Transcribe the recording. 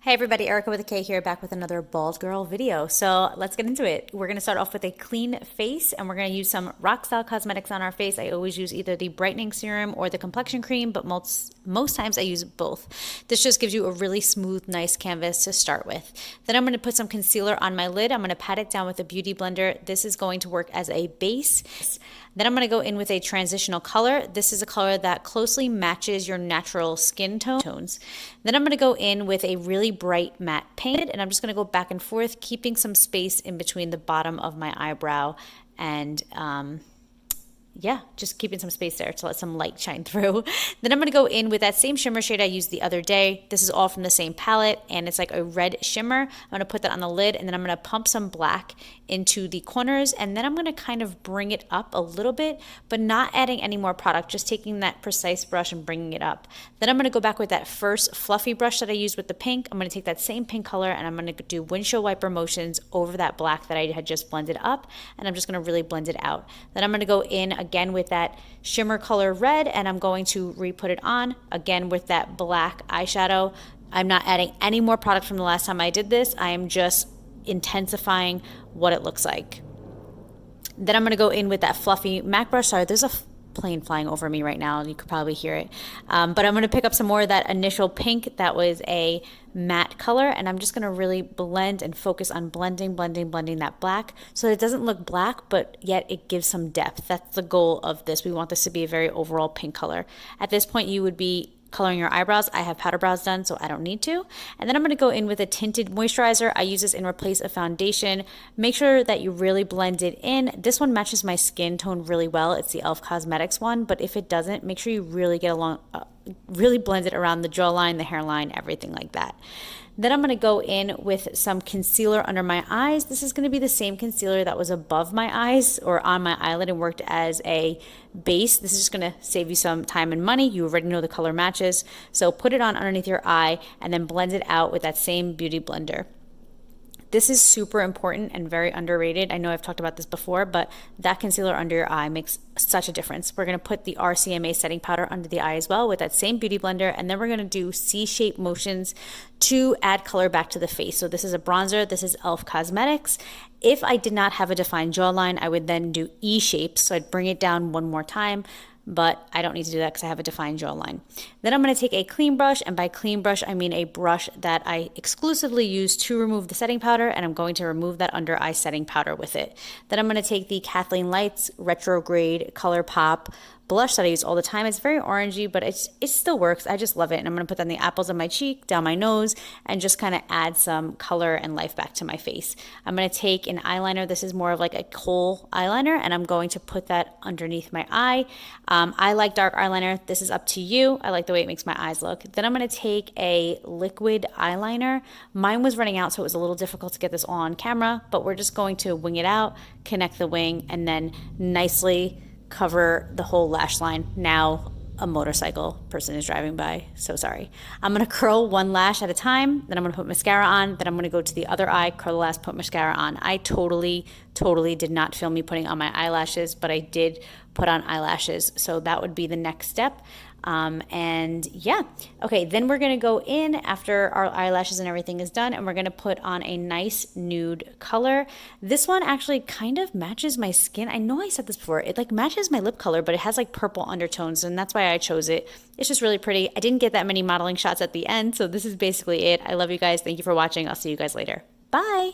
Hey everybody, Erica with a K here, back with another bald girl video. So let's get into it. We're gonna start off with a clean face and we're gonna use some rock style cosmetics on our face. I always use either the brightening serum or the complexion cream, but most times I use both. This just gives you a really smooth, nice canvas to start with. Then I'm gonna put some concealer on my lid. I'm gonna pat it down with a beauty blender. This is going to work as a base. Then I'm gonna go in with a transitional color. This is a color that closely matches your natural skin tones. Then I'm gonna go in with a really bright matte pink, and I'm just going to go back and forth, keeping some space in between the bottom of my eyebrow and yeah, just keeping some space there to let some light shine through. Then I'm going to go in with that same shimmer shade I used the other day. This is all from the same palette and it's like a red shimmer. I'm going to put that on the lid and then I'm going to pump some black into the corners, and then I'm going to kind of bring it up a little bit, but not adding any more product, just taking that precise brush and bringing it up. Then I'm going to go back with that first fluffy brush that I used with the pink. I'm going to take that same pink color and I'm going to do windshield wiper motions over that black that I had just blended up, and I'm just going to really blend it out. Then I'm going to go in again with that shimmer color red and I'm going to re-put it on again with that black eyeshadow. I'm not adding any more product from the last time I did this. I am just intensifying what it looks like. Then I'm going to go in with that fluffy MAC brush. Sorry, there's a plane flying over me right now and you could probably hear it. But I'm going to pick up some more of that initial pink that was a matte color, and I'm just going to really blend and focus on blending that black so that it doesn't look black, but yet it gives some depth. That's the goal of this. We want this to be a very overall pink color. At this point, you would be coloring your eyebrows. I have powder brows done, so I don't need to. And then I'm going to go in with a tinted moisturizer. I use this in replace of foundation. Make sure that you really blend it in. This one matches my skin tone really well. It's the e.l.f. Cosmetics one, but if it doesn't, make sure you really get along, really blend it around the jawline, the hairline, everything like that. Then I'm going to go in with some concealer under my eyes. This is going to be the same concealer that was above my eyes or on my eyelid and worked as a base. This is just going to save you some time and money. You already know the color matches. So put it on underneath your eye and then blend it out with that same beauty blender. This is super important and very underrated. I know I've talked about this before, but that concealer under your eye makes such a difference. We're going to put the RCMA setting powder under the eye as well with that same beauty blender, and then we're going to do C-shaped motions to add color back to the face. So this is a bronzer. This is e.l.f. Cosmetics. If I did not have a defined jawline, I would then do E-shapes. So I'd bring it down one more time, but I don't need to do that because I have a defined jawline. Then I'm going to take a clean brush, and by clean brush, I mean a brush that I exclusively use to remove the setting powder, and I'm going to remove that under eye setting powder with it. Then I'm going to take the Kathleenlights Retrograde Colourpop blush that I use all the time. It's very orangey, but it still works. I just love it. And I'm going to put that on the apples of my cheek, down my nose, and just kind of add some color and life back to my face. I'm going to take an eyeliner. This is more of like a kohl eyeliner, and I'm going to put that underneath my eye. I like dark eyeliner. This is up to you. I like the way it makes my eyes look. Then I'm going to take a liquid eyeliner. Mine was running out, so it was a little difficult to get this all on camera, but we're just going to wing it out, connect the wing, and then nicely cover the whole lash line. Now a motorcycle person is driving by, so sorry. I'm going to curl one lash at a time, then I'm going to put mascara on, then I'm going to go to the other eye, curl the last, put mascara on. I totally did not film me putting on my eyelashes, but I did put on eyelashes, so that would be the next step. And yeah, okay, then we're going to go in after our eyelashes and everything is done, and we're going to put on a nice nude color. This one actually kind of matches my skin. I know I said this before. It like matches my lip color, but it has like purple undertones, and that's why I chose it. It's just really pretty. I didn't get that many modeling shots at the end, so this is basically it. I love you guys. Thank you for watching. I'll see you guys later. Bye.